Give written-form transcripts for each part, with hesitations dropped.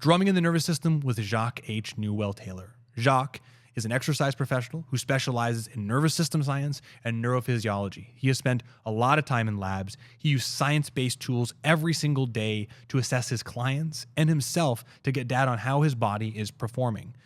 Drumming in the Nervous System with Jaques H. Newell Taylor. Jaques is an exercise professional who specializes in nervous system science and neurophysiology. He has spent a lot of time in labs. He used science-based tools every single day to assess his clients and himself to get data on how his body is performing.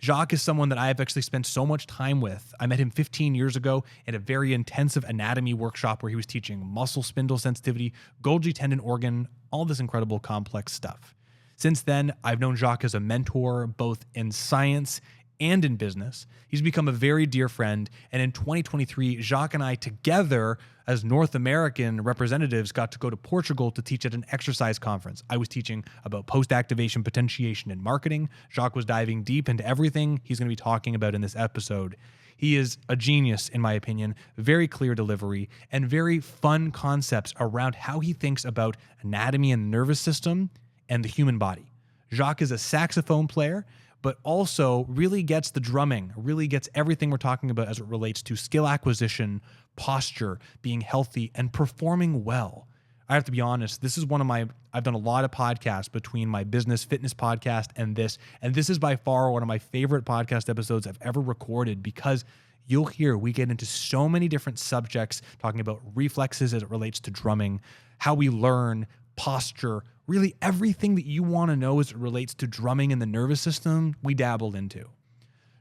Jaques is someone that I have actually spent so much time with. I met him 15 years ago at a very intensive anatomy workshop where he was teaching muscle spindle sensitivity, Golgi tendon organ, all this incredible complex stuff. Since then, I've known Jaques as a mentor, both in science and in business. He's become a very dear friend. And in 2023, Jaques and I together as North American representatives got to go to Portugal to teach at an exercise conference. I was teaching about post-activation potentiation and marketing. Jaques was diving deep into everything he's going to be talking about in this episode. He is a genius, in my opinion, very clear delivery, and very fun concepts around how he thinks about anatomy and the nervous system and the human body. Jaques is a saxophone player, but also really gets the drumming, really gets everything we're talking about as it relates to skill acquisition, posture, being healthy, and performing well. I have to be honest, this is I've done a lot of podcasts between my business fitness podcast and this is by far one of my favorite podcast episodes I've ever recorded because you'll hear we get into so many different subjects talking about reflexes as it relates to drumming, how we learn, posture, really everything that you want to know as it relates to drumming in the nervous system, we dabbled into.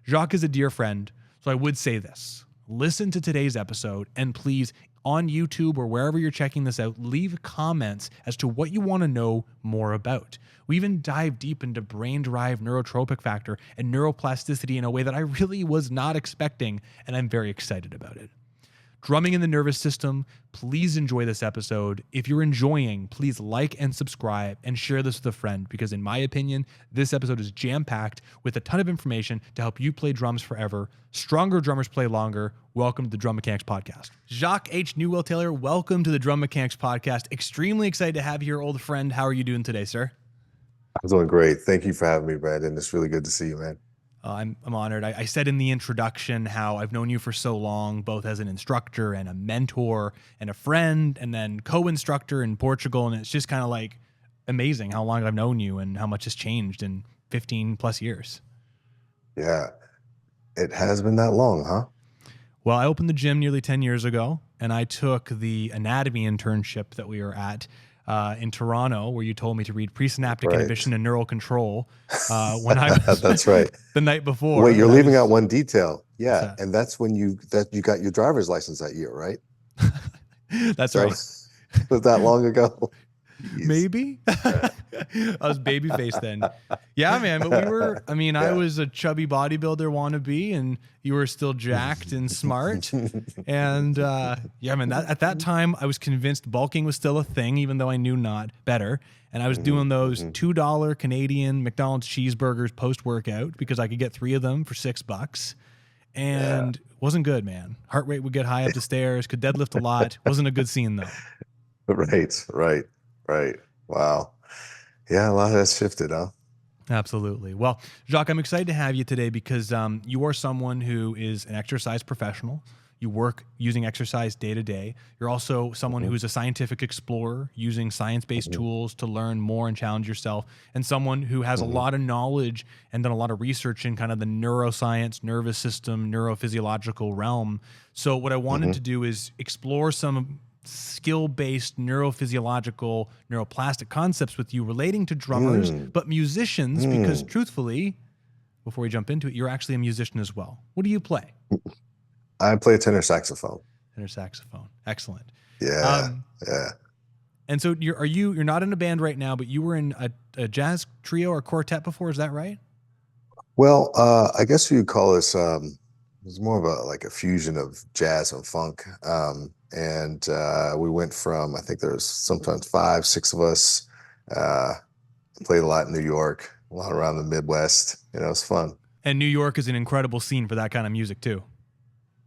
Jaques is a dear friend, so I would say this. Listen to today's episode, and please, on YouTube or wherever you're checking this out, leave comments as to what you want to know more about. We even dive deep into brain-derived neurotropic factor and neuroplasticity in a way that I really was not expecting, and I'm very excited about it. Drumming in the nervous system, please enjoy this episode. If you're enjoying, please like and subscribe and share this with a friend because in my opinion, this episode is jam-packed with a ton of information to help you play drums forever. Stronger drummers play longer. Welcome to the Drum Mechanics Podcast. Jaques H. Newell Taylor, welcome to the Drum Mechanics Podcast. Extremely excited to have you here, old friend. How are you doing today, sir? I'm doing great. Thank you for having me, Brandon. It's really good to see you, man. I'm honored. I said in the introduction how I've known you for so long, both as an instructor and a mentor and a friend, and then co-instructor in Portugal. And it's just kind of like amazing how long I've known you and how much has changed in 15 plus years. Yeah, it has been that long, huh? Well, I opened the gym nearly 10 years ago, and I took the anatomy internship that we were at in Toronto, where you told me to read presynaptic inhibition and neural control when I was that's right. the night before. Wait, you're leaving out one detail. Yeah, and that's when you got your driver's license that year, right? That's right. Was that long ago? Maybe. I was baby faced then. Yeah, man. But I was a chubby bodybuilder wannabe, and you were still jacked and smart. And at that time, I was convinced bulking was still a thing, even though I knew not better. And I was doing those $2 Canadian McDonald's cheeseburgers post-workout because I could get 3 of them for $6. And wasn't good, man. Heart rate would get high up the stairs, could deadlift a lot. Wasn't a good scene, though. Right. Wow. Yeah, a lot has shifted, huh? Absolutely. Well, Jaques, I'm excited to have you today because you are someone who is an exercise professional. You work using exercise day to day. You're also someone who is a scientific explorer using science-based tools to learn more and challenge yourself, and someone who has a lot of knowledge and done a lot of research in kind of the neuroscience, nervous system, neurophysiological realm. So what I wanted to do is explore some skill-based neurophysiological, neuroplastic concepts with you relating to drummers, but musicians, because truthfully, before we jump into it, you're actually a musician as well. What do you play? I play tenor saxophone. Tenor saxophone. Excellent. Yeah. And so you're not in a band right now, but you were in a jazz trio or quartet before, is that right? Well, I guess you'd call this it was more of a fusion of jazz and funk. And we went from, I think there was sometimes 5, 6 of us, played a lot in New York, a lot around the Midwest. It was fun. And New York is an incredible scene for that kind of music too.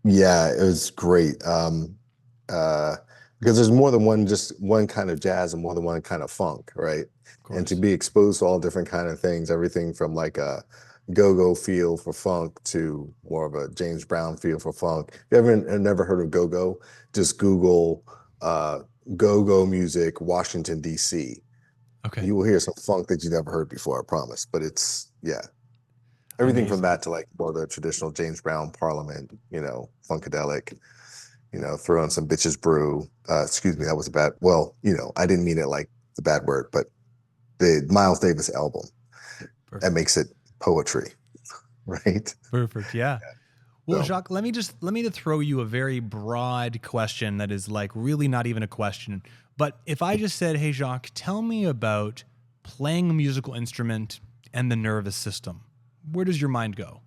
Yeah, it was great. Because there's more than one kind of jazz and more than one kind of funk, right? And to be exposed to all different kind of things, everything from like a go-go feel for funk to more of a James Brown feel for funk. If you ever never heard of go-go, just Google go-go music, Washington, D.C. Okay. You will hear some funk that you never heard before, I promise. But it's, yeah, everything from Amazing. that to like more the traditional James Brown Parliament, Funkadelic, throw in some bitches brew. Excuse me, that was a bad, well, I didn't mean it like the bad word, but the Miles Davis album, that Perfect. makes it poetry, right? Perfect. Yeah. Well, So, Jacques, let me throw you a very broad question that is like really not even a question. But if I just said, "Hey, Jacques, tell me about playing a musical instrument and the nervous system," where does your mind go?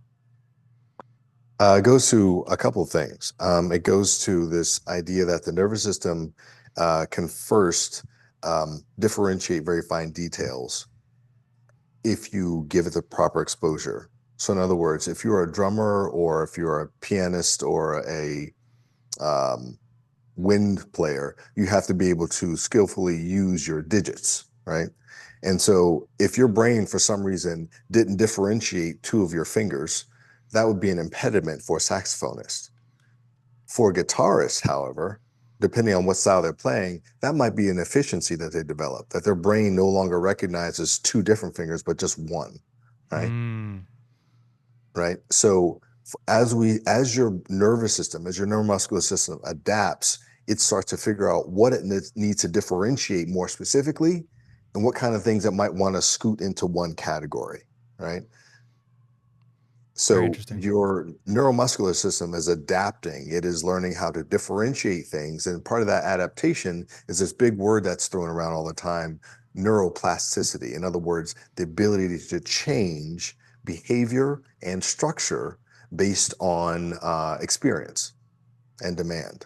it goes to a couple of things. It goes to this idea that the nervous system can first differentiate very fine details if you give it the proper exposure. So, in other words, if you're a drummer or if you're a pianist or a um, wind player, you have to be able to skillfully use your digits, right? And so, if your brain for some reason didn't differentiate two of your fingers, that would be an impediment for a saxophonist. For a guitarist, however, depending on what style they're playing, that might be an efficiency that they develop, that their brain no longer recognizes two different fingers, but just one, right? Mm, Right. So as your nervous system, as your neuromuscular system adapts, it starts to figure out what it needs to differentiate more specifically and what kind of things it might want to scoot into one category, right? very So interesting. your neuromuscular system is adapting. It is learning how to differentiate things. And part of that adaptation is this big word that's thrown around all the time, neuroplasticity. In other words, the ability to change behavior and structure based on experience and demand.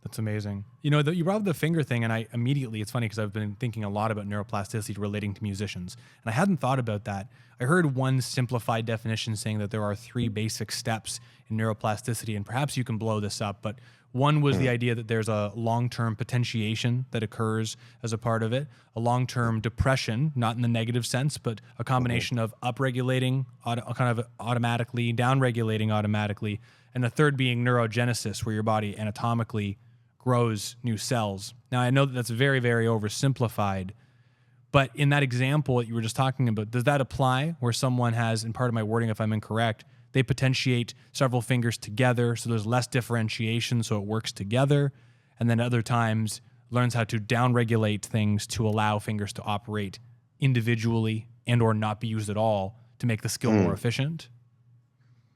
That's amazing. You brought up the finger thing, and I immediately, it's funny because I've been thinking a lot about neuroplasticity relating to musicians, and I hadn't thought about that. I heard one simplified definition saying that there are three basic steps in neuroplasticity, and perhaps you can blow this up, but one was the Mm, idea that there's a long-term potentiation that occurs as a part of it, a long-term depression, not in the negative sense, but a mhm. combination of upregulating kind of automatically, downregulating automatically, and the third being neurogenesis, where your body anatomically grows new cells. Now, I know that that's very, very oversimplified, but in that example that you were just talking about, does that apply where someone has, in part of my wording, if I'm incorrect, they potentiate several fingers together, so there's less differentiation, so it works together, and then other times learns how to downregulate things to allow fingers to operate individually and or not be used at all to make the skill more Mm. efficient?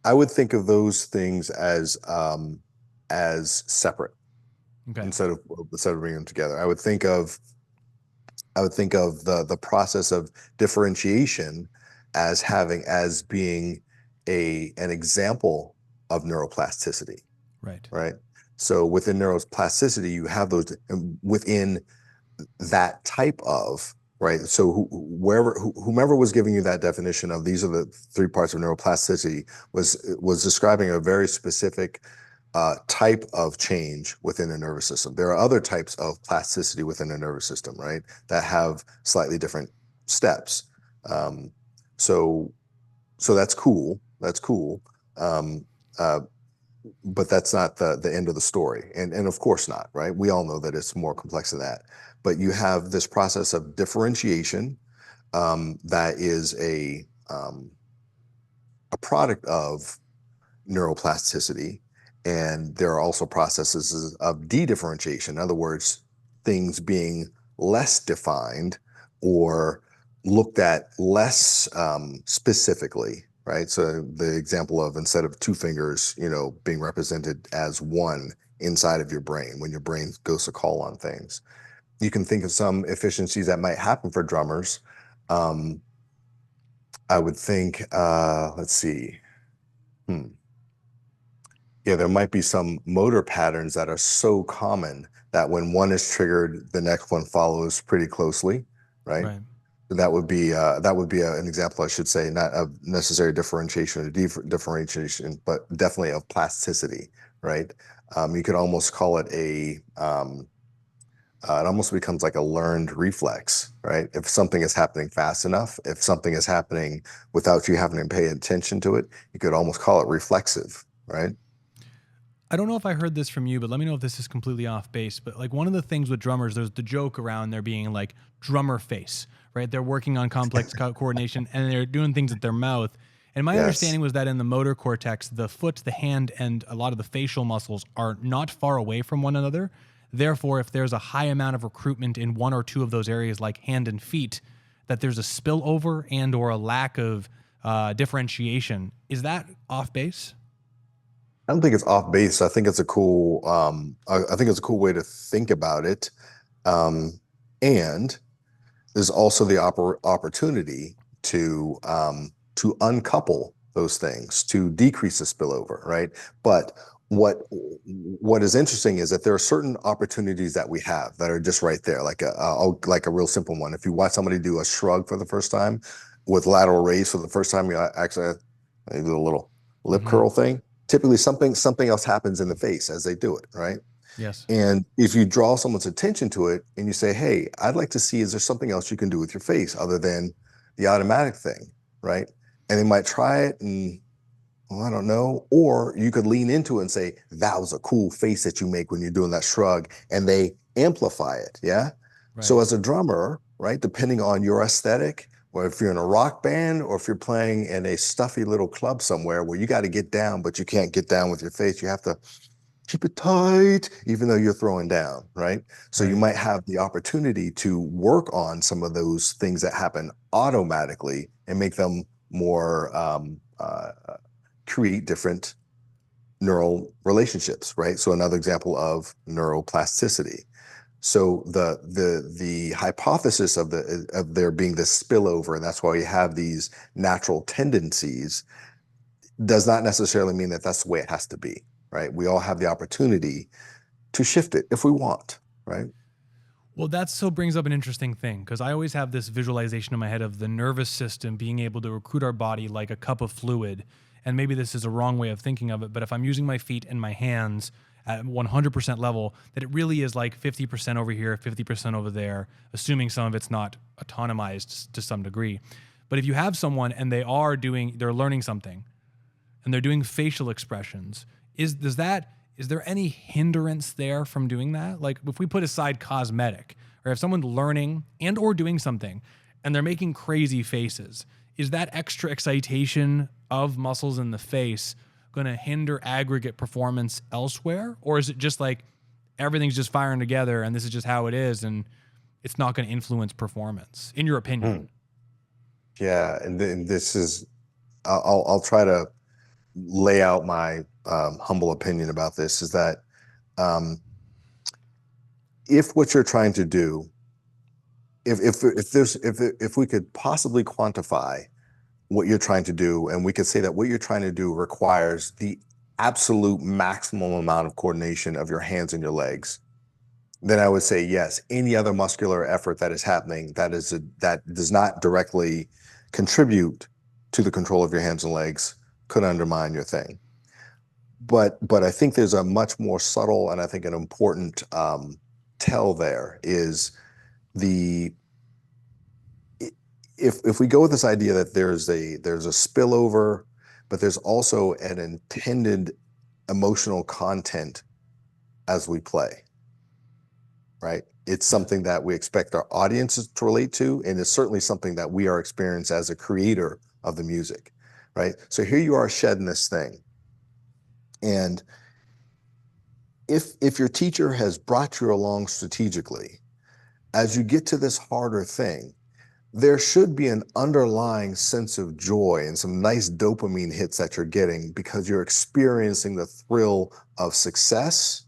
I would think of those things as separate Okay. instead of bringing them together. I would think of the process of differentiation as being an example of neuroplasticity, Right. right? So within neuroplasticity, you have those within that type of right. So whomever was giving you that definition of these are the three parts of neuroplasticity was describing a very specific type of change within the nervous system. There are other types of plasticity within the nervous system, right, that have slightly different steps. Um, so, so that's cool. That's cool. Um, uh, but that's not the end of the story, and of course not, right? We all know that it's more complex than that. But you have this process of differentiation that is a product of neuroplasticity. And there are also processes of de-differentiation. In other words, things being less defined or looked at less specifically, right? So the example of instead of two fingers, being represented as one inside of your brain when your brain goes to call on things. You can think of some efficiencies that might happen for drummers. Um, I would think, let's see. Hmm. Yeah, there might be some motor patterns that are so common that when one is triggered, the next one follows pretty closely, right? Right. That would be an example, I should say, not of necessary differentiation or differentiation, but definitely of plasticity, right? You could almost call it it almost becomes like a learned reflex, right? If something is happening fast enough, if something is happening without you having to pay attention to it, you could almost call it reflexive, right? I don't know if I heard this from you, but let me know if this is completely off base. But like one of the things with drummers, there's the joke around there being like drummer face, right? They're working on complex coordination and they're doing things with their mouth. And my Yes. understanding was that in the motor cortex, the foot, the hand, and a lot of the facial muscles are not far away from one another. Therefore, if there's a high amount of recruitment in one or two of those areas, like hand and feet, that there's a spillover and or a lack of differentiation. Is that off base? I don't think it's off base. I think it's a cool I think it's a cool way to think about it. And there's also the opportunity to uncouple those things to decrease the spillover, right? But what what is interesting is that there are certain opportunities that we have that are just right there, like a real simple one. If you watch somebody do a shrug for the first time with lateral raise for the first time, you actually do a little lip Mm-hmm. curl thing. Typically, something else happens in the face as they do it, right? Yes. And if you draw someone's attention to it and you say, hey, I'd like to see, is there something else you can do with your face other than the automatic thing, right? And they might try it and, well, I don't know. Or you could lean into it and say, that was a cool face that you make when you're doing that shrug, and they amplify it. Yeah. So Right. as a drummer, right, depending on your aesthetic, or if you're in a rock band or if you're playing in a stuffy little club somewhere where you got to get down, but you can't get down with your face, you have to keep it tight, even though you're throwing down, right? So you Right. might have the opportunity to work on some of those things that happen automatically and make them more, create different neural relationships, right? So another example of neuroplasticity. So the hypothesis of there being this spillover, and that's why we have these natural tendencies, does not necessarily mean that that's the way it has to be, right? We all have the opportunity to shift it if we want, right? Well, that so brings up an interesting thing because I always have this visualization in my head of the nervous system being able to recruit our body like a cup of fluid. And maybe this is a wrong way of thinking of it, but if I'm using my feet and my hands at 100% level, that it really is like 50% over here, 50% over there, assuming some of it's not autonomized to some degree. But if you have someone and they're learning something and they're doing facial expressions, is there any hindrance there from doing that? Like if we put aside cosmetic, or if someone's learning and or doing something and they're making crazy faces, is that extra excitation of muscles in the face going to hinder aggregate performance elsewhere? Or is it just like everything's just firing together and this is just how it is and it's not going to influence performance, in your opinion? Hmm. Yeah, and then this is, I'll try to lay out my humble opinion about this. Is that um, if what you're trying to do, if we could possibly quantify what you're trying to do, and we could say that what you're trying to do requires the absolute maximum amount of coordination of your hands and your legs, then I would say yes. Any other muscular effort that is happening that does not directly contribute to the control of your hands and legs could undermine your thing. But I think there's a much more subtle and I think an important tell there is the if we go with this idea that there's a spillover, but there's also an intended emotional content as we play, right? It's Yeah. something that we expect our audiences to relate to, and it's certainly something that we are experiencing as a creator of the music, right? So here you are shedding this thing, and if your teacher has brought you along strategically, as you get to this harder thing, there should be an underlying sense of joy and some nice dopamine hits that you're getting because you're experiencing the thrill of success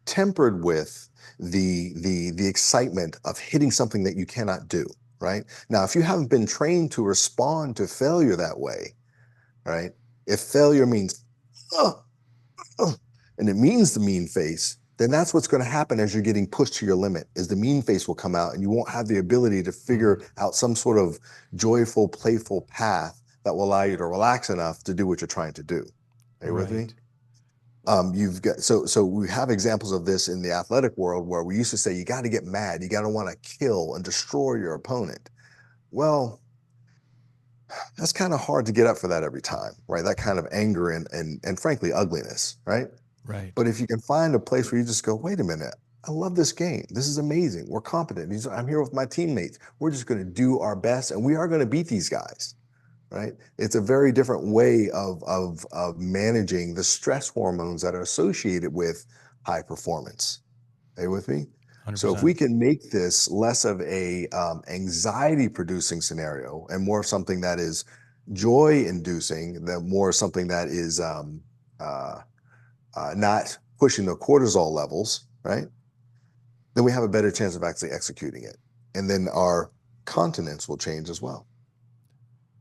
tempered with the excitement of hitting something that you cannot do, right? Now, if you haven't been trained to respond to failure that way, right? If failure means oh, oh, and it means the mean face, then that's what's going to happen as you're getting pushed to your limit is the mean face will come out and you won't have the ability to figure Mm, out some sort of joyful, playful path that will allow you to relax enough to do what you're trying to do. Are you with me? right. You've got so we have examples of this in the athletic world where we used to say you got to get mad, you got to want to kill and destroy your opponent. Well, that's kind of hard to get up for that every time, right? That kind of anger and frankly ugliness, right? Right. But if you can find a place where you just go, wait a minute, I love this game. This is amazing. We're competent. I'm here with my teammates. We're just going to do our best, and we are going to beat these guys. Right? It's a very different way of managing the stress hormones that are associated with high performance. Are you with me? So if 100%. we can make this less of a anxiety producing scenario and more of something that is joy inducing, the more something that is uh, not pushing the cortisol levels, right? Then we have a better chance of actually executing it. And then our continence will change as well.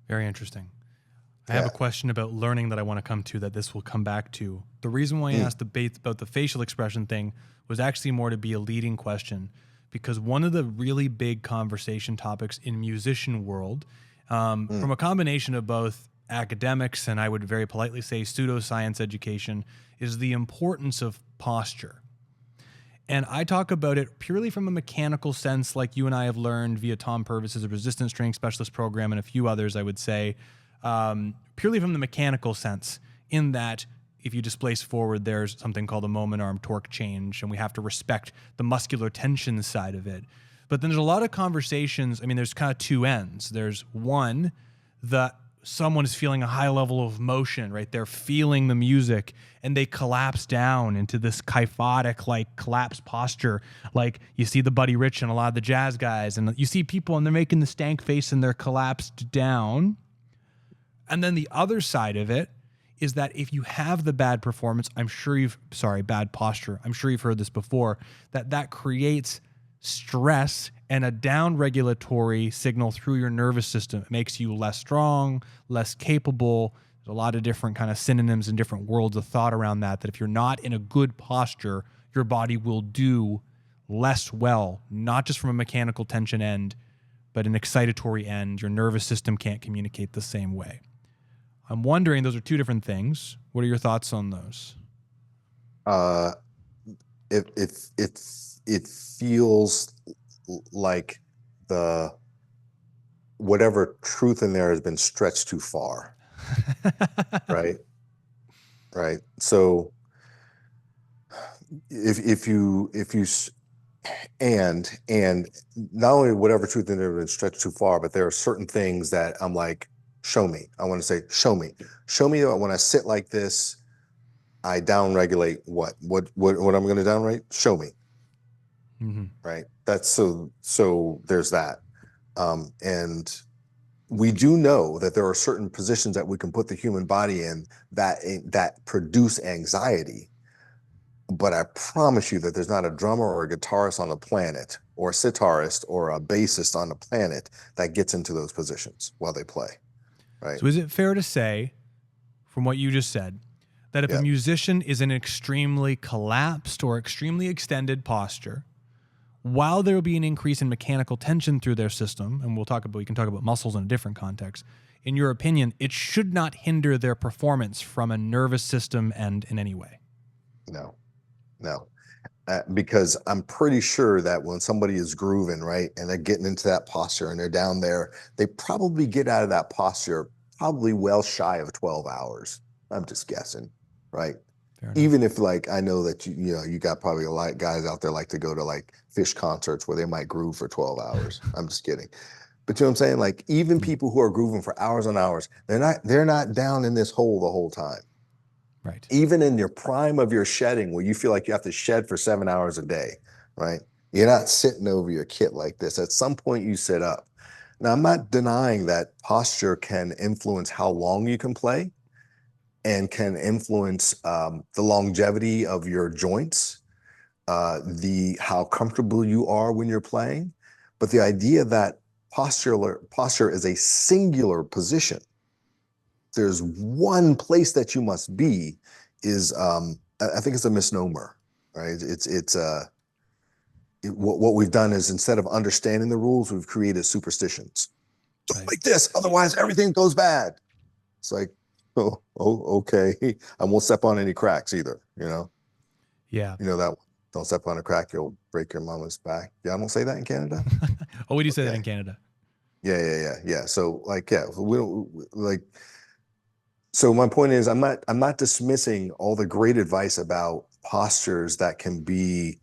Very interesting. I have Yeah. a question about learning that I want to come to that this will come back to. The reason why I asked debate about the facial expression thing was actually more to be a leading question, because one of the really big conversation topics in musician world, from a combination of both academics and I would very politely say pseudoscience education, is the importance of posture. And I talk about it purely from a mechanical sense, like you and I have learned via Tom Purvis's resistance training specialist program and a few others, I would say, purely from the mechanical sense, in that if you displace forward, there's something called a moment arm torque change, and we have to respect the muscular tension side of it. But then there's a lot of conversations. I mean, there's kind of two ends. There's one that someone is feeling a high level of motion, right? They're feeling the music and they collapse down into this kyphotic, like collapsed posture. Like you see the Buddy Rich and a lot of the jazz guys, and you see people and they're making the stank face and they're collapsed down. And then the other side of it is that if you have the bad performance, bad posture, I'm sure you've heard this before, that creates stress and a down regulatory signal through your nervous system. It makes you less strong, less capable. There's a lot of different kind of synonyms and different worlds of thought around that if you're not in a good posture, your body will do less well, not just from a mechanical tension end, but an excitatory end. Your nervous system can't communicate the same way. I'm wondering, those are two different things. What are your thoughts on those? It feels like whatever truth in there has been stretched too far. Right. So if you and not only whatever truth in there has been stretched too far, but there are certain things that I'm like, show me. I want to say, show me that when I sit like this, I downregulate what I'm going to downregulate. Show me. Mm-hmm. Right. That's so there's that. And we do know that there are certain positions that we can put the human body in that produce anxiety. But I promise you that there's not a drummer or a guitarist on the planet, or a sitarist or a bassist on the planet that gets into those positions while they play. Right. So is it fair to say, from what you just said, that if a musician is in an extremely collapsed or extremely extended posture, while there will be an increase in mechanical tension through their system, and we can talk about muscles in a different context, in your opinion, it should not hinder their performance from a nervous system end in any way? No. Because I'm pretty sure that when somebody is grooving, right, and they're getting into that posture and they're down there, they probably get out of that posture probably well shy of 12 hours. I'm just guessing, right? Even if, like, I know that you got probably a lot of guys out there like to go to like Fish concerts where they might groove for 12 hours. I'm just kidding. But you know what I'm saying? Like, even people who are grooving for hours on hours, they're not down in this hole the whole time. Right. Even in your prime of your shedding, where you feel like you have to shed for 7 hours a day, right? You're not sitting over your kit like this. At some point you sit up. Now, I'm not denying that posture can influence how long you can play and can influence the longevity of your joints, how comfortable you are when you're playing. But the idea that posture is a singular position, there's one place that you must be, is I think it's a misnomer, right? What we've done is, instead of understanding the rules, we've created superstitions. Don't like this, otherwise everything goes bad. It's like, oh, okay. I won't step on any cracks either, Yeah. You know that one. Don't step on a crack, you'll break your mama's back. Yeah, I don't say that in Canada. Oh, we do say that in Canada. Yeah. So we don't like. So my point is, I'm not dismissing all the great advice about postures that can be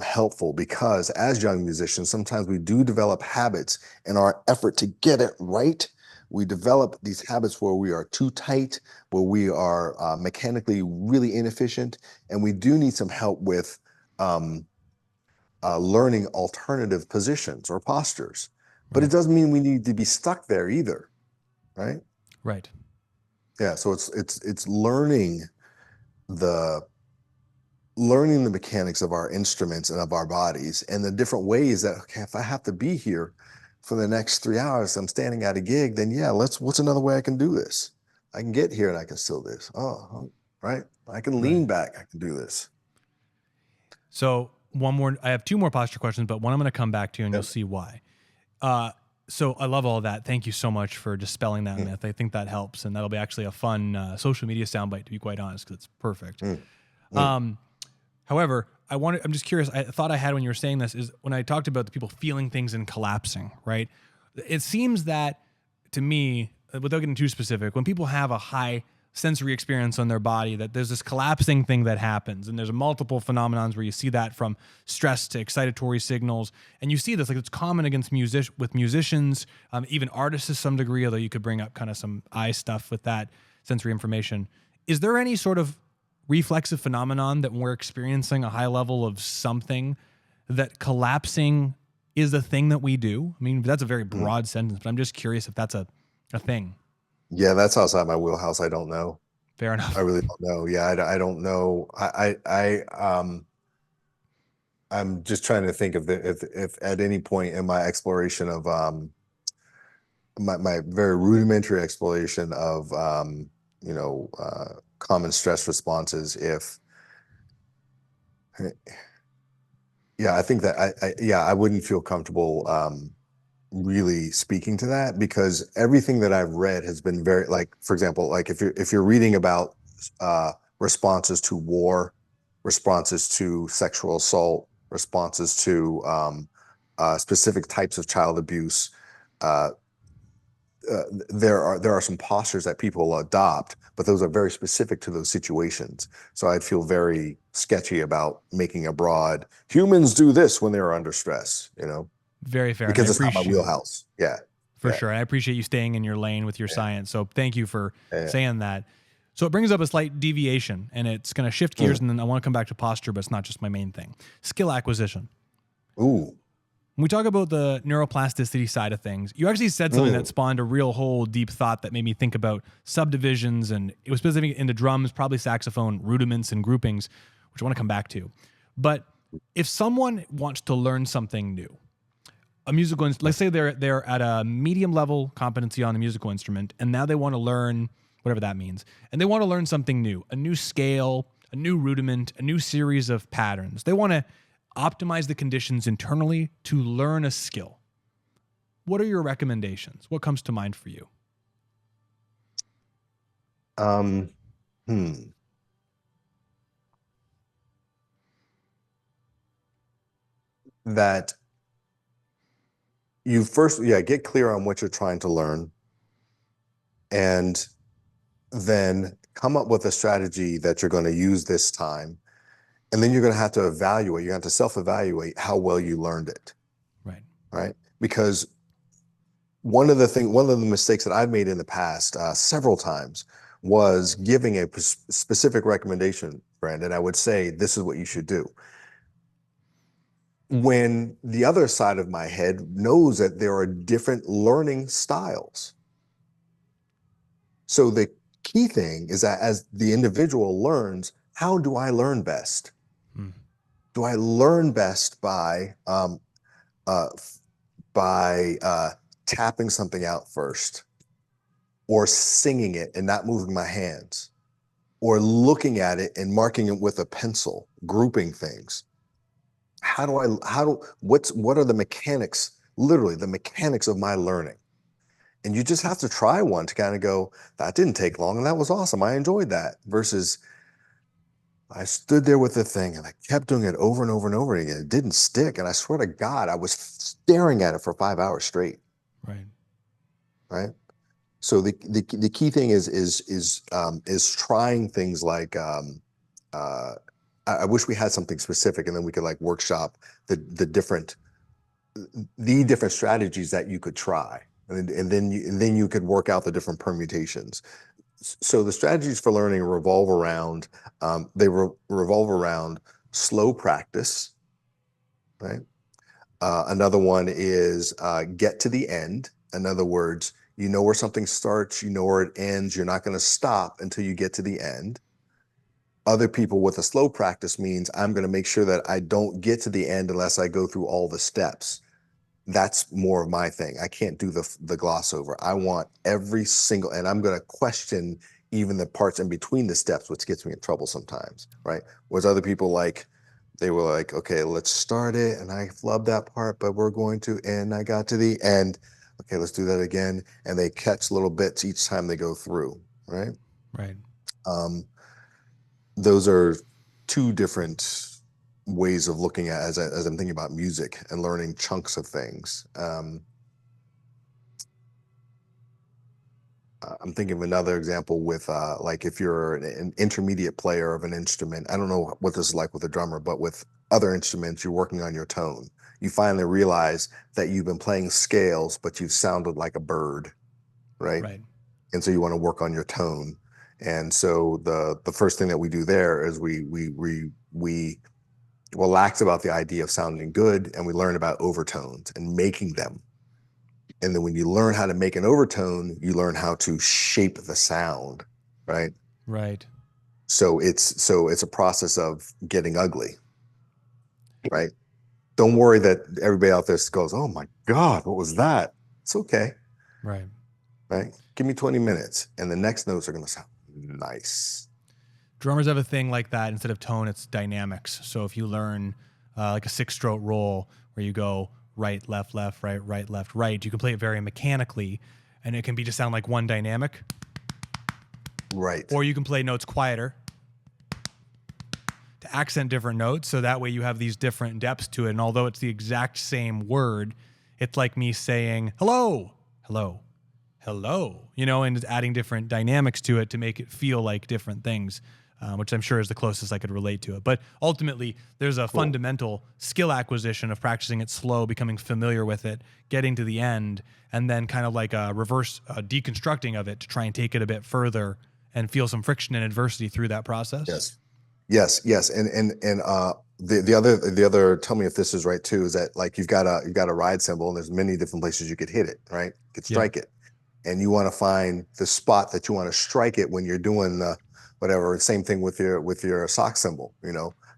helpful, because as young musicians, sometimes we do develop habits in our effort to get it right. We develop these habits where we are too tight, where we are mechanically really inefficient, and we do need some help with um, learning alternative positions or postures. But it Right. doesn't mean we need to be stuck there either, right? Right. Yeah, so it's the learning the mechanics of our instruments and of our bodies and the different ways that, okay, if I have to be here for the next 3 hours, I'm standing at a gig, then yeah, what's another way I can do this? I can get here and I can still do this. Oh, right. I can Right. lean back. I can do this. So one more, I have two more posture questions, but one I'm going to come back to and you'll Yep. see why. Uh, so I love all that. Thank you so much for dispelling that Mm, myth. I think that helps. And that'll be actually a fun social media soundbite, to be quite honest, because it's perfect. mm, mm. Um, However, I'm just curious. I thought I had when you were saying this is when I talked about the people feeling things and collapsing, right? It seems that to me, without getting too specific, when people have a high sensory experience on their body, that there's this collapsing thing that happens. And there's multiple phenomenons where you see that from stress to excitatory signals. And you see this, like it's common against with musicians, even artists to some degree, although you could bring up kind of some eye stuff with that sensory information. Is there any sort of reflexive phenomenon that we're experiencing a high level of something that collapsing is a thing that we do? I mean, that's a very Mm. broad sentence, but I'm just curious if that's a thing. Yeah, that's outside my wheelhouse. I don't know. Fair I enough. really don't know. Yeah, I don't know. I'm just trying to think of if at any point in my exploration of my very rudimentary exploration of common stress responses, if yeah, I think that I wouldn't feel comfortable really speaking to that, because everything that I've read has been very, like, for example, like if you're reading about responses to war, responses to sexual assault, responses to specific types of child abuse, uh, there are some postures that people adopt, but those are very specific to those situations. So I'd feel very sketchy about making a broad humans do this when they're under stress, Very fair. And I because it's not my appreciate wheelhouse. Yeah, for yeah, sure. I appreciate you staying in your lane with your yeah, science. So thank you for yeah. saying that. So it brings up a slight deviation and it's going to shift Mm. gears. And then I want to come back to posture, but it's not just my main thing. Skill acquisition. Ooh. When we talk about the neuroplasticity side of things, you actually said something that Mm. spawned a real whole deep thought that made me think about subdivisions, and it was specific into drums, probably saxophone, rudiments and groupings, which I want to come back to. But if someone wants to learn something new, a musical, let's say they're at a medium level competency on a musical instrument, and now they want to learn whatever that means, and they want to learn something new, a new scale, a new rudiment, a new series of patterns. They want to optimize the conditions internally to learn a skill. What are your recommendations? What comes to mind for you? Um, hmm. That you first, yeah, get clear on what you're trying to learn, and then come up with a strategy that you're going to use this time. And then you're going to have to evaluate, you have to self-evaluate how well you learned it, Right. right? Because one of the mistakes that I've made in the past several times was giving a specific recommendation, Brandon. I would say, this is what you should do, when the other side of my head knows that there are different learning styles. So the key thing is that as the individual learns, how do I learn best? Hmm. Do I learn best uh, by tapping something out first, or singing it and not moving my hands, or looking at it and marking it with a pencil, grouping things? What are the mechanics, literally the mechanics of my learning? And you just have to try one to kind of go, that didn't take long and that was awesome. I enjoyed that. Versus I stood there with the thing and I kept doing it over and over and over again. It didn't stick. And I swear to God, I was staring at it for 5 hours straight. Right. Right. So the key thing is trying things like I wish we had something specific, and then we could like workshop the different strategies that you could try, and then you could work out the different permutations. So the strategies for learning revolve around revolve around slow practice, right? Another one is get to the end. In other words, you know where something starts, you know where it ends. You're not going to stop until you get to the end. Other people with a slow practice means I'm going to make sure that I don't get to the end unless I go through all the steps. That's more of my thing. I can't do the gloss over. I want every single, and I'm going to question even the parts in between the steps, which gets me in trouble sometimes, right? Whereas other people they were like, okay, let's start it, and I flubbed that part, but we're going to, and I got to the end. Okay, let's do that again, and they catch little bits each time they go through, right? Right. Those are two different ways of looking at as I'm thinking about music and learning chunks of things. I'm thinking of another example with like if you're an intermediate player of an instrument. I don't know what this is like with a drummer, but with other instruments, you're working on your tone. You finally realize that you've been playing scales, but you've sounded like a bird, right? Right. And so you want to work on your tone. And so the first thing that we do there is we relax about the idea of sounding good, and we learn about overtones and making them. And then when you learn how to make an overtone, you learn how to shape the sound, right? Right. So it's a process of getting ugly, right? Don't worry that everybody out there goes, "Oh my God, what was that?" It's okay, Right. right? Give me 20 minutes, and the next notes are going to sound nice. Drummers have a thing like that. Instead of tone, it's dynamics. So if you learn like a 6-stroke roll where you go right, left, right, left, right, you can play it very mechanically, and it can be just sound like one dynamic. Right. Or you can play notes quieter to accent different notes, so that way you have these different depths to it. And although it's the exact same word, it's like me saying hello, hello, hello, and just adding different dynamics to it to make it feel like different things, which I'm sure is the closest I could relate to it. But ultimately, there's a fundamental skill acquisition of practicing it slow, becoming familiar with it, getting to the end, and then kind of like a reverse deconstructing of it to try and take it a bit further and feel some friction and adversity through that process. Yes. And the other, tell me if this is right too, is that like you've got a ride cymbal, and there's many different places you could hit it, right? You could strike it. And you want to find the spot that you want to strike it when you're doing whatever. Same thing with your sock cymbal.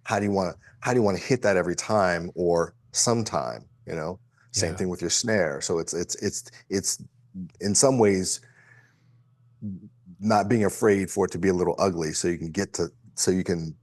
How do you want to hit that every time or sometime? Same thing with your snare. So it's in some ways not being afraid for it to be a little ugly, so you can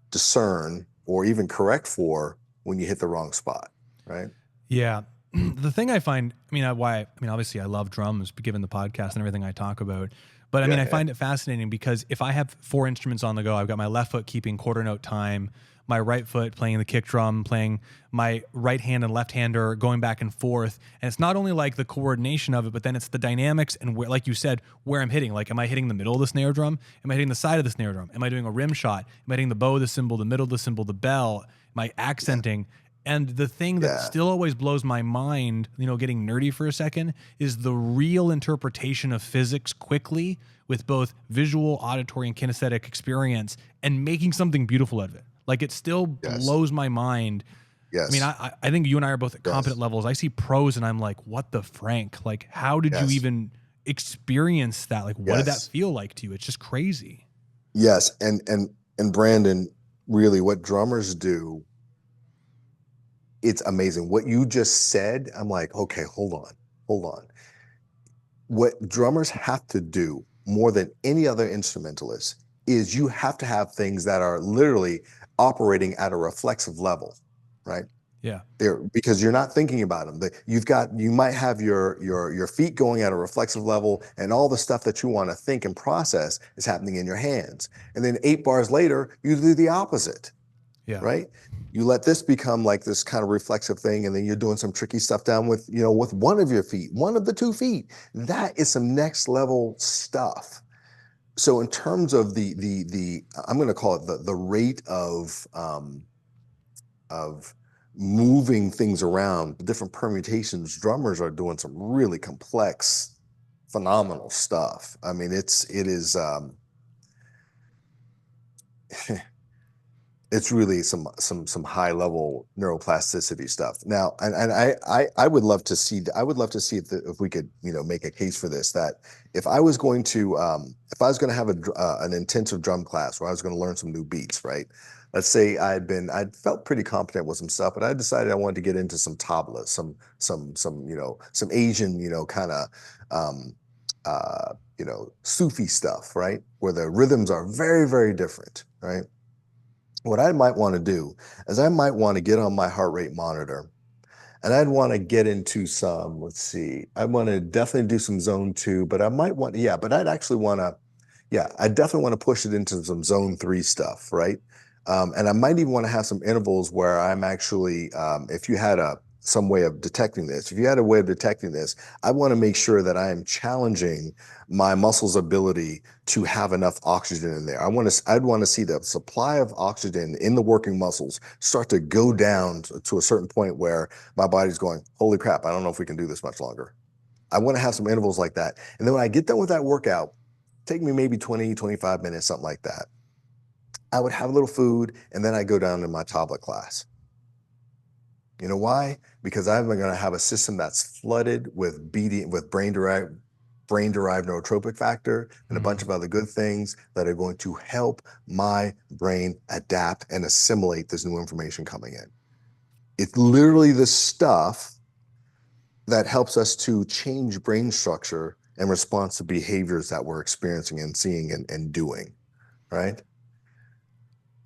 discern or even correct for when you hit the wrong spot, right? Yeah. The thing I find, obviously I love drums, given the podcast and everything I talk about. But I find it fascinating because if I have 4 instruments on the go, I've got my left foot keeping quarter note time, my right foot playing the kick drum, playing my right hand and left hander going back and forth. And it's not only like the coordination of it, but then it's the dynamics and where, like you said, where I'm hitting. Like, am I hitting the middle of the snare drum? Am I hitting the side of the snare drum? Am I doing a rim shot? Am I hitting the bow of the cymbal, the middle of the cymbal, the bell? Am I accenting? And the thing that still always blows my mind, getting nerdy for a second, is the real interpretation of physics quickly with both visual, auditory, and kinesthetic experience and making something beautiful out of it. Like, it still blows my mind. Yes. I think you and I are both at competent levels. I see pros and I'm like, what the Frank? Like, how did you even experience that? Like, what did that feel like to you? It's just crazy. Yes. And Brandon, really what drummers do, it's amazing. What you just said, I'm like, okay, hold on. What drummers have to do more than any other instrumentalist is you have to have things that are literally operating at a reflexive level, right? Yeah. Because you're not thinking about them. You might have your feet going at a reflexive level, and all the stuff that you want to think and process is happening in your hands. And then 8 bars later, you do the opposite. Yeah. Right. You let this become like this kind of reflexive thing, and then you're doing some tricky stuff down with, with one of your feet, one of the 2 feet. That is some next level stuff. So in terms of the I'm going to call it the rate of moving things around, different permutations, drummers are doing some really complex, phenomenal stuff. I mean, it is it's really some high level neuroplasticity stuff. Now, and I would love to see if we could make a case for this, that if I was going to have an intensive drum class where I was going to learn some new beats, right? Let's say I'd felt pretty competent with some stuff, but I decided I wanted to get into some tablas, some Asian kind of Sufi stuff, right? Where the rhythms are very, very different, right? What I might want to do is I might want to get on my heart rate monitor, and I'd want to get into some, let's see, I want to definitely do some zone 2, but I might want, yeah, but I'd actually want to, yeah, I definitely want to push it into some zone 3 stuff, right? And I might even want to have some intervals where I'm actually, if you had some way of detecting this, I want to make sure that I am challenging my muscles' ability to have enough oxygen in there. I'd want to see the supply of oxygen in the working muscles start to go down to a certain point where my body's going, holy crap, I don't know if we can do this much longer. I want to have some intervals like that. And then when I get done with that workout, take me maybe 20, 25 minutes, something like that. I would have a little food, and then I go down to my tablet class. You know why? Because I'm going to have a system that's flooded with brain-derived neurotropic factor and a bunch of other good things that are going to help my brain adapt and assimilate this new information coming in. It's literally the stuff that helps us to change brain structure in response to behaviors that we're experiencing and seeing and doing, right?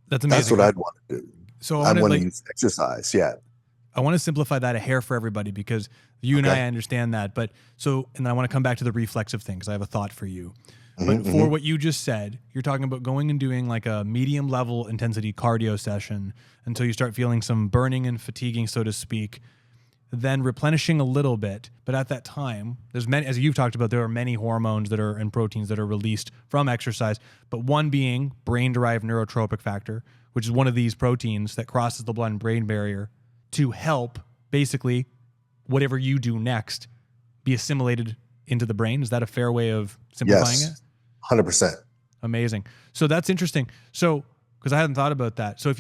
That's That's amazing. what I'd want to do. So I'd want to use exercise. Yeah. I want to simplify that a hair for everybody, because you and I understand that. But and then I want to come back to the reflexive thing, because I have a thought for you. But for what you just said, you're talking about going and doing like a medium level intensity cardio session until you start feeling some burning and fatiguing, so to speak, then replenishing a little bit. But at that time, there's many, as you've talked about, there are many hormones that are and proteins that are released from exercise, but one being brain-derived neurotropic factor, which is one of these proteins that crosses the blood-brain barrier to help basically whatever you do next be assimilated into the brain. Is that a fair way of simplifying it? 100%. Amazing. So that's interesting. So, because I hadn't thought about that. So if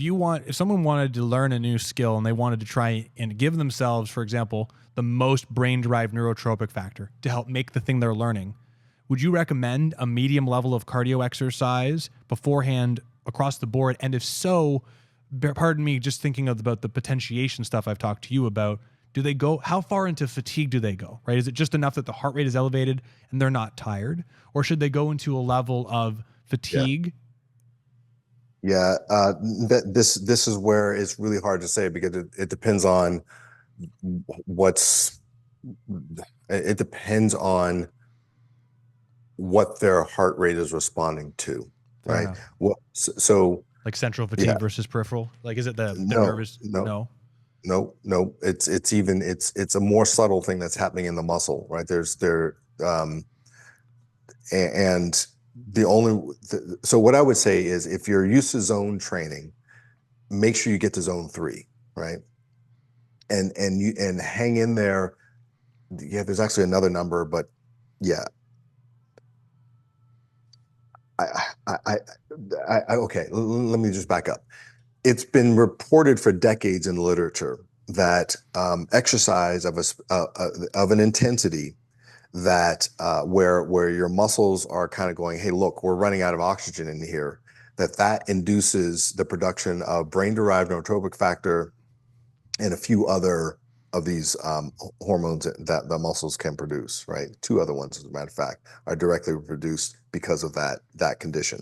someone wanted to learn a new skill and they wanted to try and give themselves, for example, the most brain-derived neurotropic factor to help make the thing they're learning, would you recommend a medium level of cardio exercise beforehand across the board? And if so, pardon me, just thinking about the potentiation stuff I've talked to you about, how far into fatigue do they go, right? Is it just enough that the heart rate is elevated and they're not tired? Or should they go into a level of fatigue? Yeah. This is where it's really hard to say, because it depends on it depends on what their heart rate is responding to, Fair right? enough. So like central fatigue versus peripheral? Like, is it the nervous? No. It's a more subtle thing that's happening in the muscle, right? And so what I would say is, if you're used to zone training, make sure you get to zone 3, right? And hang in there. Yeah, there's actually another number, but yeah. Okay, let me just back up. It's been reported for decades in the literature that exercise of an intensity that where your muscles are kind of going, hey, look, we're running out of oxygen in here, that induces the production of brain-derived neurotropic factor and a few other of these hormones that the muscles can produce, right? 2 other ones, as a matter of fact, are directly produced because of that condition.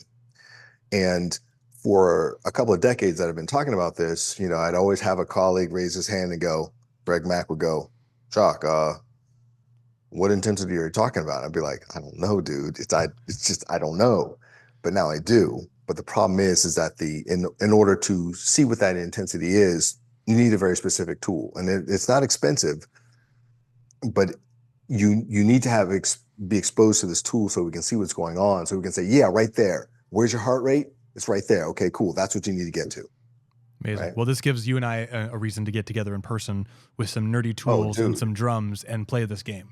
And for a couple of decades that I've been talking about this, I'd always have a colleague raise his hand and go, Greg Mack would go, Jacques, what intensity are you talking about? I'd be like, I don't know, dude. It's just, I don't know. But now I do. But the problem is that in order to see what that intensity is, you need a very specific tool, and it's not expensive, but you need to be exposed to this tool so we can see what's going on, so we can say, yeah, right there. Where's your heart rate? It's right there. Okay, cool. That's what you need to get to. Amazing. Right? Well, this gives you and I a reason to get together in person with some nerdy Oh, tools and some drums and play this game.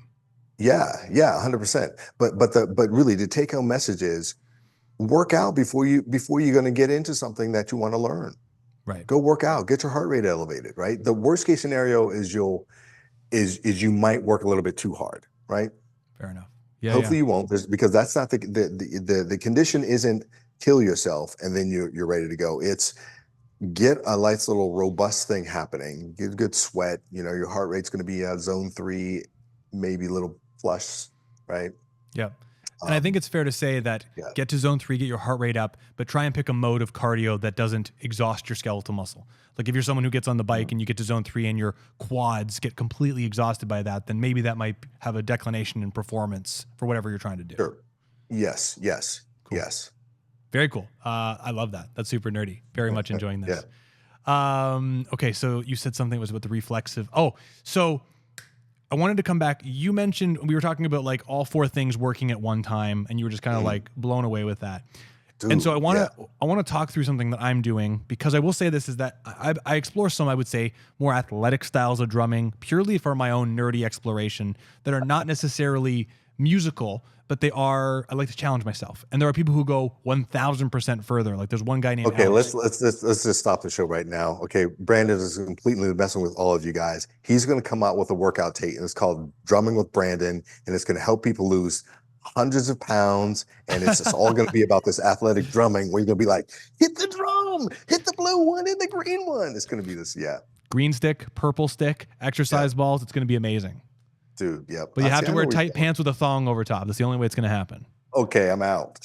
Yeah, 100%. But really the take home message is work out before you're going to get into something that you want to learn. Right. Go work out, get your heart rate elevated, right? The worst case scenario is you might work a little bit too hard, right? Fair enough. Yeah. Hopefully you won't, because that's not the condition isn't kill yourself and then you're ready to go. It's get a nice little robust thing happening, get good sweat, your heart rate's going to be at zone 3, maybe a little flush, right? Yeah. And I think it's fair to say that get to zone 3, get your heart rate up, but try and pick a mode of cardio that doesn't exhaust your skeletal muscle. Like if you're someone who gets on the bike and you get to zone 3 and your quads get completely exhausted by that, then maybe that might have a declination in performance for whatever you're trying to do. Sure. Yes. Cool. Yes. Very cool. I love that. That's super nerdy. Very much enjoying this. Yeah. Okay, so you said something was about the reflexive. Oh, so I wanted to come back. You mentioned we were talking about like all 4 things working at one time, and you were just kind of like blown away with that. Dude, and so I want to talk through something that I'm doing, because I will say this is that I explore some, I would say, more athletic styles of drumming purely for my own nerdy exploration that are not necessarily musical, but I like to challenge myself. And there are people who go 1,000% further. Like there's one guy named Alex. let's just stop the show right now. Okay, Brandon is completely messing with all of you guys. He's going to come out with a workout tape, and it's called Drumming with Brandon, and it's going to help people lose hundreds of pounds, and it's just all going to be about this athletic drumming where you're going to be like, hit the drum, hit the blue one, hit the green one. It's going to be this, green stick, purple stick, exercise balls. It's going to be amazing. Dude, yep. But you have to wear tight pants with a thong over top. That's the only way it's going to happen. Okay, I'm out.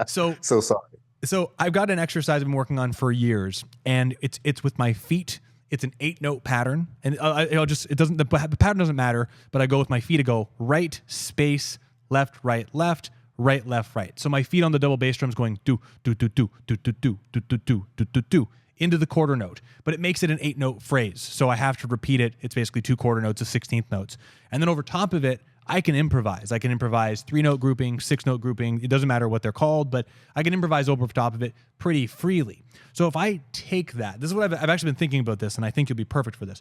So sorry. So I've got an exercise I've been working on for years, and it's with my feet. It's an 8-note pattern, and the pattern doesn't matter, but I go with my feet. I go right, space, left, right, left, right, left, right. So my feet on the double bass drums going do do do do do do do do do do do do do into the quarter note, but it makes it an 8-note phrase. So I have to repeat it. It's basically 2 quarter notes of 16th notes. And then over top of it, I can improvise. I can improvise 3-note grouping, 6-note grouping. It doesn't matter what they're called, but I can improvise over top of it pretty freely. So if I take that, this is what I've actually been thinking about this, and I think you'll be perfect for this.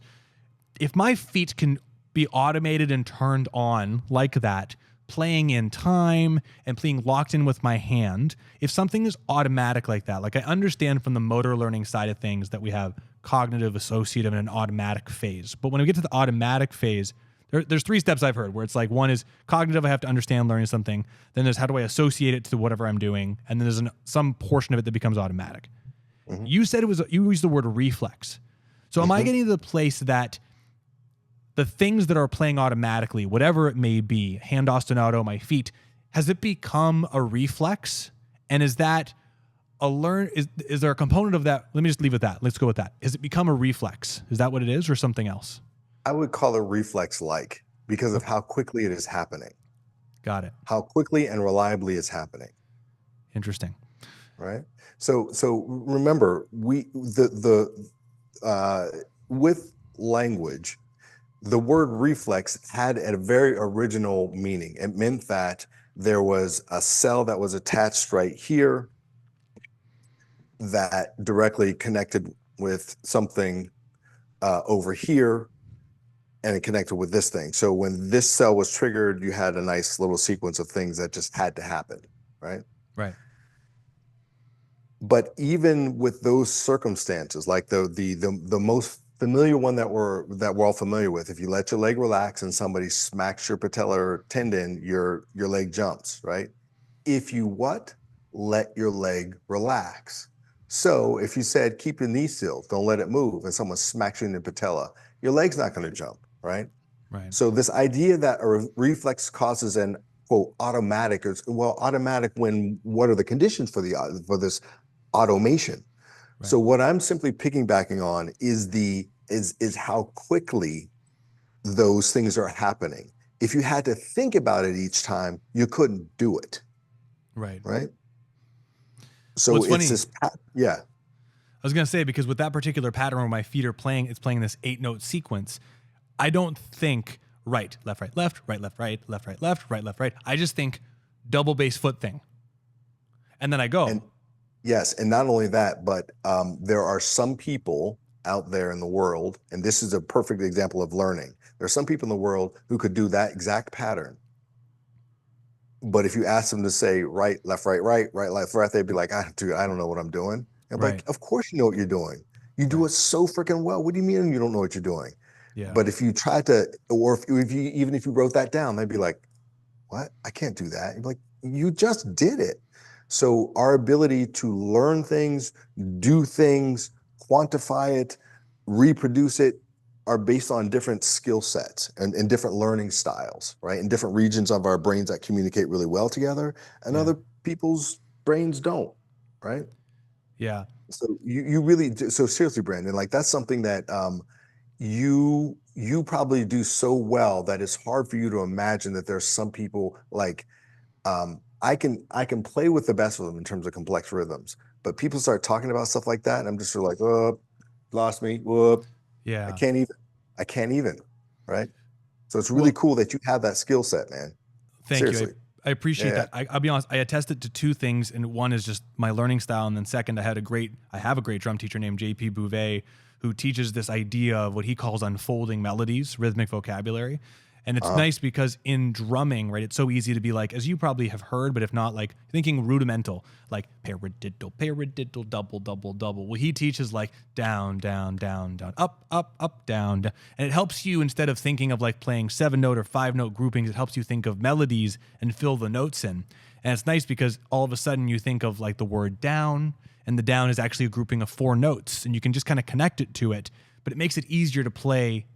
If my feet can be automated and turned on like that, playing in time and playing locked in with my hand, if something is automatic like that, like I understand from the motor learning side of things that we have cognitive, associative, and an automatic phase. But when we get to the automatic phase, there's 3 steps I've heard where it's like, one is cognitive, I have to understand learning something. Then there's how do I associate it to whatever I'm doing? And then there's some portion of it that becomes automatic. Mm-hmm. You said you used the word reflex. So am I getting to the place that the things that are playing automatically, whatever it may be, hand ostinato, my feet, has it become a reflex? And is that is there a component of that? Let me just leave it at that. Let's go with that. Has it become a reflex? Is that what it is, or something else? I would call it reflex-like because of how quickly it is happening. Got it. How quickly and reliably it's happening. Interesting. Right. So remember, with language, the word reflex had a very original meaning. It meant that there was a cell that was attached right here that directly connected with something over here, and it connected with this thing. So when this cell was triggered, you had a nice little sequence of things that just had to happen, right? Right. But even with those circumstances, like the most familiar one that we're all familiar with, if you let your leg relax and somebody smacks your patellar tendon, your leg jumps, right? If you let your leg relax. So if you said, keep your knee still, don't let it move, and someone smacks you in the patella, your leg's not going to jump, right? Right. So this idea that a reflex causes an quote automatic, automatic when what are the conditions for this automation? Right. So what I'm simply piggybacking on is how quickly those things are happening. If you had to think about it each time, you couldn't do it. Right. Right. So What's it's funny, this, yeah. I was going to say, because with that particular pattern where my feet are playing, it's playing this 8-note sequence. I don't think right, left, right, left, right, left, right, left, right, left, right, left, right. I just think double bass foot thing. And then I go. And yes, and not only that, but there are some people out there in the world, and this is a perfect example of learning. There are some people in the world who could do that exact pattern. But if you ask them to say right, left, right, right, right, left, right, they'd be like, dude, I don't know what I'm doing. And I'm Right. like, of course you know what you're doing. You do Right. it so freaking well. What do you mean you don't know what you're doing? Yeah. But if you try to, or if you even if you wrote that down, they'd be like, what? I can't do that. You'd be like, you just did it. So our ability to learn things, do things, quantify it, reproduce it, are based on different skill sets and different learning styles, right? And different regions of our brains that communicate really well together, and Yeah. other people's brains don't, right? Yeah. So you really do, so seriously, Brandon, like that's something that you probably do so well that it's hard for you to imagine that there's some people like I can play with the best of them in terms of complex rhythms, but people start talking about stuff like that, and I'm just sort of like, oh, lost me. Whoop. I Yeah. can't even. I can't even. Right. So it's really Well, cool that you have that skill set, man. thank you. Seriously. I appreciate Yeah. that. I'll be honest. I attested to two things, and one is just my learning style, and then second, I have a great drum teacher named JP Bouvet who teaches this idea of what he calls unfolding melodies, rhythmic vocabulary. And it's nice because in drumming, right, it's so easy to be like, as you probably have heard, but if not, like thinking rudimental, like paradiddle, paradiddle, double, double, double. Well, he teaches like down, down, down, down, up, up, up, down, down. And it helps you, instead of thinking of like playing 7-note or 5-note groupings, it helps you think of melodies and fill the notes in. And it's nice because all of a sudden you think of like the word down, and the down is actually a grouping of 4 notes, and you can just kind of connect it to it, but it makes it easier to play,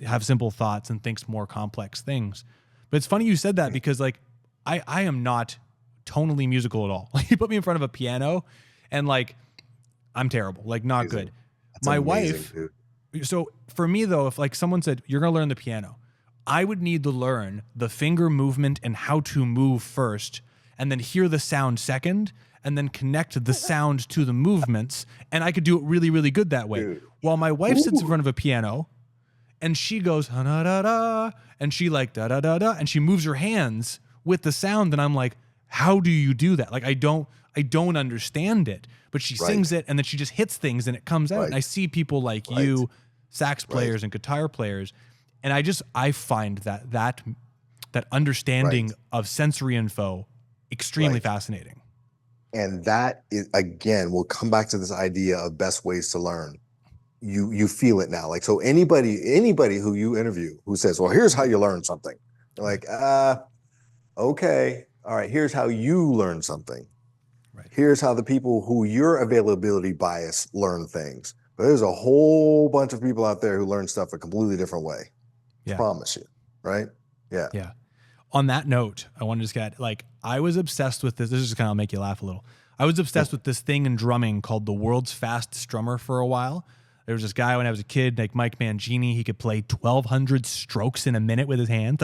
have simple thoughts, and thinks more complex things. But it's funny you said that, because like I am not tonally musical at all. Like you put me in front of a piano and like I'm terrible, like not Amazing. good. That's My amazing, wife, dude. so for me though, if like someone said you're gonna learn the piano, I would need to learn the finger movement and how to move first, and then hear the sound second, and then connect the sound to the movements, and I could do it really, really good that way. Dude. While my wife sits in front of a piano and she goes da da da, and she like da da da da, and she moves her hands with the sound, and I'm like, how do you do that? Like I don't understand it. But she sings it, and then she just hits things and it comes out. Right. And I see people like you, sax players and guitar players, and I find that understanding of sensory info extremely fascinating. And that is, again, we'll come back to this idea of best ways to learn. You feel it now. Like, so anybody who you interview who says, well, here's how you learn something. You're like, okay, all right, here's how you learn something. Right. Here's how the people who your availability bias learn things. But there's a whole bunch of people out there who learn stuff a completely different way. Yeah. Promise you. Right? Yeah. Yeah. On that note, I want to just get like, I was obsessed with this. This is just kind of make you laugh a little. I was obsessed with this thing in drumming called the world's fastest drummer for a while. There was this guy when I was a kid, like Mike Mangini. He could play 1,200 strokes in a minute with his hand.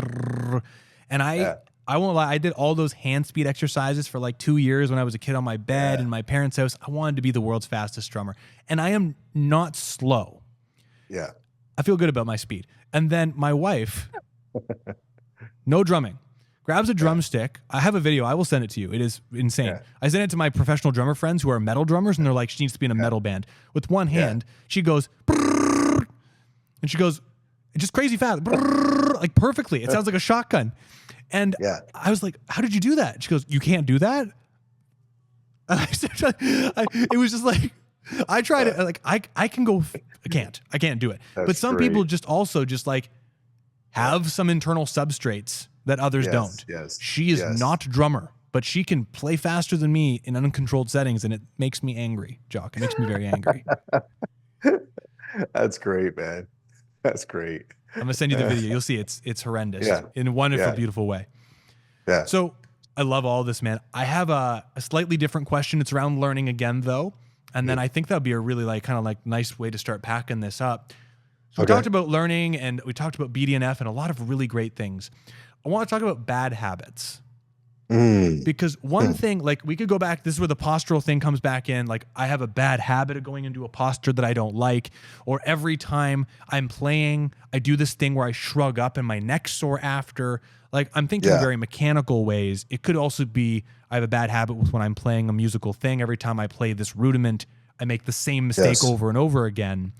And I won't lie, I did all those hand speed exercises for like 2 years when I was a kid on my bed in my parents' house. I wanted to be the world's fastest drummer. And I am not slow. Yeah. I feel good about my speed. And then my wife, no drumming, grabs a drumstick. I have a video. I will send it to you. It is insane. Yeah. I sent it to my professional drummer friends who are metal drummers, and they're like, she needs to be in a metal band. With one hand, she goes, brrr, and she goes, just crazy fast, brrr, like perfectly. It sounds like a shotgun. And I was like, how did you do that? She goes, you can't do that? And it was just like, I tried it. Like, I can go, I can't do it. But some people just also just like have some internal substrates that others don't. Yes. She is not a drummer, but she can play faster than me in uncontrolled settings, and it makes me angry, Jaques. It makes me very angry. That's great, man. That's great. I'm gonna send you the video. You'll see it's horrendous in a wonderful, beautiful way. Yeah. So I love all this, man. I have a slightly different question. It's around learning again, though, and then I think that'd be a really like kind of like nice way to start packing this up. So we talked about learning, and we talked about BDNF and a lot of really great things. I want to talk about bad habits. Mm. Because one thing, like we could go back, this is where the postural thing comes back in. Like I have a bad habit of going into a posture that I don't like, or every time I'm playing, I do this thing where I shrug up and my neck's sore after. Like I'm thinking Yeah. very mechanical ways. It could also be I have a bad habit with when I'm playing a musical thing. Every time I play this rudiment, I make the same mistake Yes. over and over again.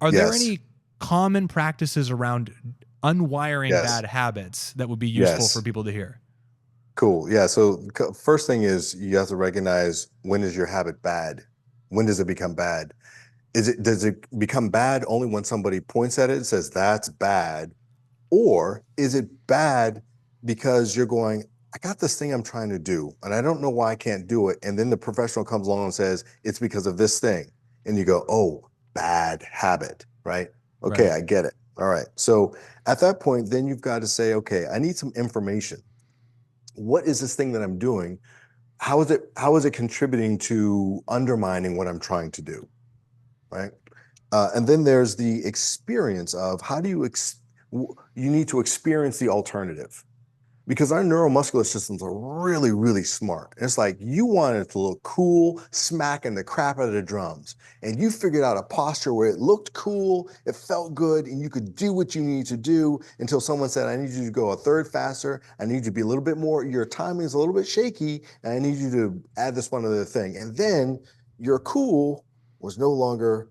Are there Yes. any common practices around unwiring Yes. bad habits that would be useful for Yes. people to hear? Cool. Yeah. So first thing is you have to recognize, when is your habit bad? When does it become bad? Does it become bad only when somebody points at it and says that's bad? Or is it bad because you're going, I got this thing I'm trying to do and I don't know why I can't do it. And then the professional comes along and says, it's because of this thing. And you go, oh, bad habit, right? Okay, Right. I get it. All right. So at that point, then you've got to say, okay, I need some information. What is this thing that I'm doing? How is it contributing to undermining what I'm trying to do? Right. And then there's the experience of how do you you need to experience the alternative, because our neuromuscular systems are really, really smart. It's like you want it to look cool, smacking the crap out of the drums. And you figured out a posture where it looked cool, it felt good, and you could do what you need to do until someone said, I need you to go a third faster. I need you to be a little bit more, your timing is a little bit shaky, and I need you to add this one other thing. And then your cool was no longer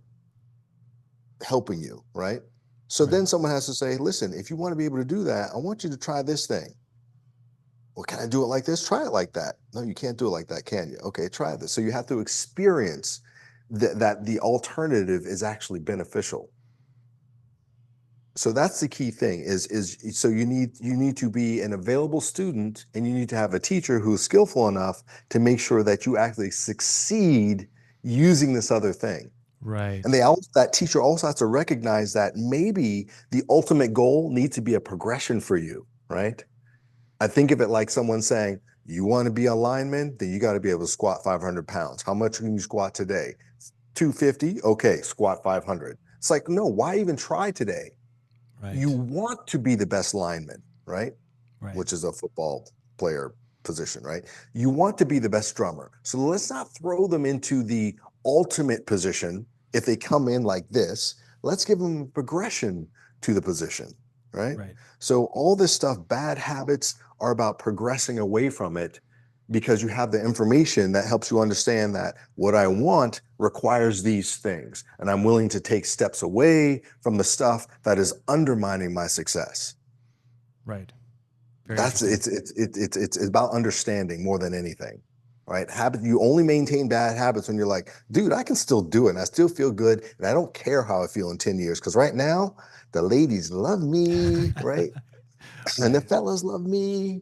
helping you, right? So Right. then someone has to say, listen, if you want to be able to do that, I want you to try this thing. Well, can I do it like this? Try it like that. No, you can't do it like that, can you? Okay, try this. So you have to experience that the alternative is actually beneficial. So that's the key thing is so you need to be an available student, and you need to have a teacher who's skillful enough to make sure that you actually succeed using this other thing. And Right. that teacher also has to recognize that maybe the ultimate goal needs to be a progression for you, right? I think of it like someone saying, you want to be a lineman, then you got to be able to squat 500 pounds. How much can you squat today? 250? Okay, squat 500. It's like, no, why even try today? You Right. want to be the best lineman, right? Right. Which is a football player position, right? You want to be the best drummer. So let's not throw them into the ultimate position if they come in like this. Let's give them progression to the position, right? Right. So all this stuff, bad habits are about progressing away from it, because you have the information that helps you understand that what I want requires these things, and I'm willing to take steps away from the stuff that is undermining my success. Right. Very That's interesting. it's about understanding more than anything, right? You only maintain bad habits when you're like, dude, I can still do it and I still feel good, and I don't care how I feel in 10 years, because right now the ladies love me, right? And the Right. fellas love me,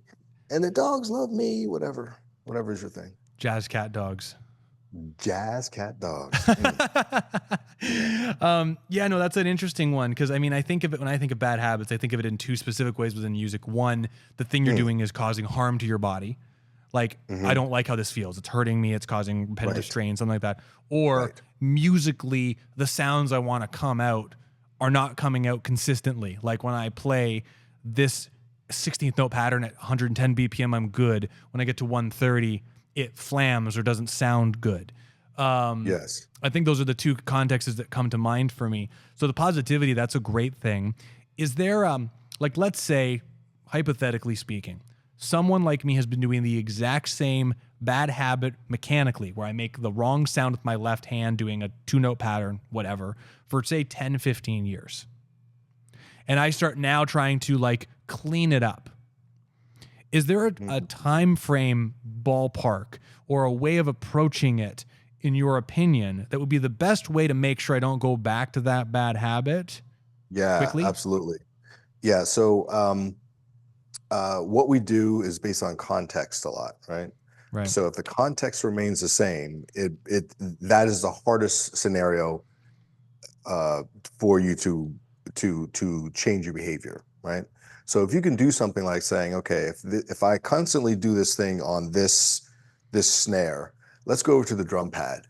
and the dogs love me, whatever is your thing. Jazz cat dogs. Jazz cat dogs. Mm, Yeah, no, that's an interesting one because I mean, I think of it when I think of bad habits, I think of it in two specific ways within music. One, the thing you're mm, doing is causing harm to your body. Like, I hmm. don't like how this feels. It's hurting me. It's causing repetitive Right, strain, something like that. Or right. musically, the sounds I want to come out are not coming out consistently. Like when I play this 16th note pattern at 110 BPM, I'm good. When I get to 130, it flams or doesn't sound good. Um, Yes. I think those are the two contexts that come to mind for me. So the positivity, that's a great thing. Is there, like, let's say, hypothetically speaking, someone like me has been doing the exact same bad habit mechanically, where I make the wrong sound with my left hand doing a two note pattern, whatever, for say 10, 15 years. And I start now trying to like clean it up. Is there a Mhm. time frame ballpark or a way of approaching it, in your opinion, that would be the best way to make sure I don't go back to that bad habit Yeah, quickly? absolutely. Yeah. So what we do is based on context a lot, right? Right. So if the context remains the same, that is the hardest scenario uh, for you to change your behavior, right? So if you can do something like saying, okay, if I constantly do this thing on this snare, let's go over to the drum pad,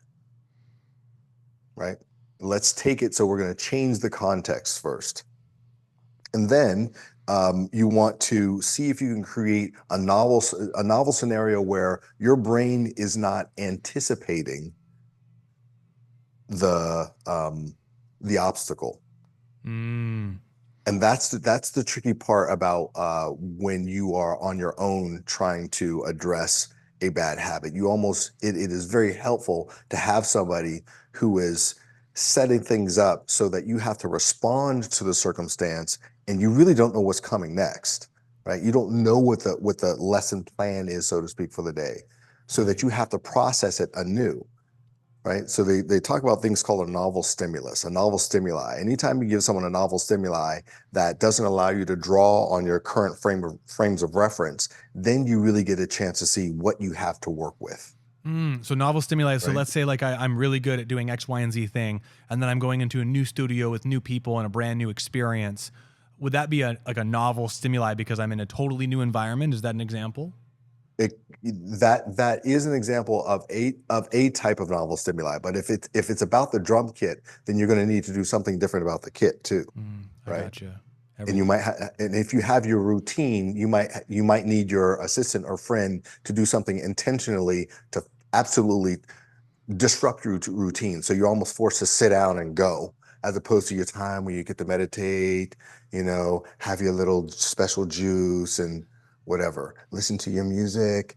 right? Let's take it. So we're going to change the context first. And then You want to see if you can create a novel scenario where your brain is not anticipating the obstacle. Mm, And that's the tricky part about when you are on your own trying to address a bad habit. It is very helpful to have somebody who is setting things up so that you have to respond to the circumstance and you really don't know what's coming next, right? You don't know what the lesson plan is, so to speak, for the day, so that right. you have to process it anew. Right. So they talk about things called a novel stimulus, a novel stimuli. Anytime you give someone a novel stimuli that doesn't allow you to draw on your current frames of reference, then you really get a chance to see what you have to work with. So novel stimuli. So Right. let's say like I'm really good at doing X, Y, and Z thing, and then I'm going into a new studio with new people and a brand new experience. Would that be like a novel stimuli because I'm in a totally new environment? Is that an example? It, that is an example of a type of novel stimuli. But if it's about the drum kit, then you're going to need to do something different about the kit too. I Right. gotcha. And you might and if you have your routine, you might need your assistant or friend to do something intentionally to absolutely disrupt your routine. So you're almost forced to sit down and go, as opposed to your time where you get to meditate, have your little special juice and whatever, listen to your music,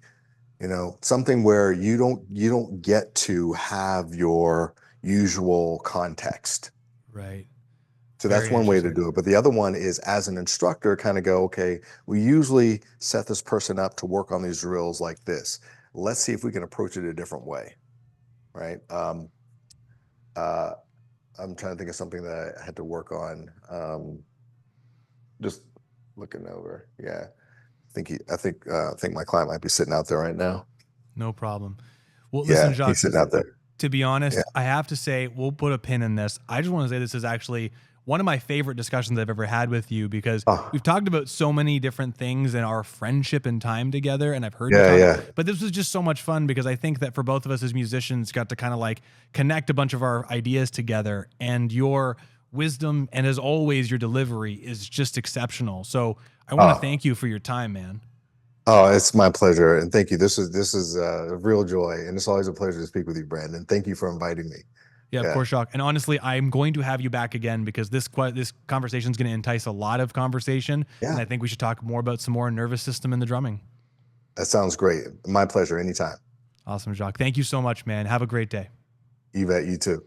something where you don't get to have your usual context. Right. So that's Very one way to interesting. do it. But the other one is, as an instructor, kind of go, okay, we usually set this person up to work on these drills like this. Let's see if we can approach it a different way, right? Uh, I'm trying to think of something that I had to work on. Just looking over. Yeah, I think my client might be sitting out there right now. No problem. Well, listen, Yeah, he's Jacques, sitting out there. to be Yeah. honest, I have to say, we'll put a pin in this. I just want to say this is actually one of my favorite discussions I've ever had with you because Oh, we've talked about so many different things in our friendship and time together. And I've heard you yeah, talk, yeah. but this was just so much fun because I think that for both of us as musicians, got to kind of like connect a bunch of our ideas together. And your wisdom and as always, your delivery is just exceptional. So I want to Oh, thank you for your time, man. oh, it's my pleasure, and thank you. This is a real joy, and it's always a pleasure to speak with you, Brandon. Thank you for inviting me. Yeah, of Yeah, course, Jacques. And honestly, I'm going to have you back again because this conversation is going to entice a lot of conversation, and yeah. I think we should talk more about some more nervous system in the drumming. That sounds great. My pleasure. Anytime. Awesome, Jacques. Thank you so much, man. Have a great day. You bet. You too.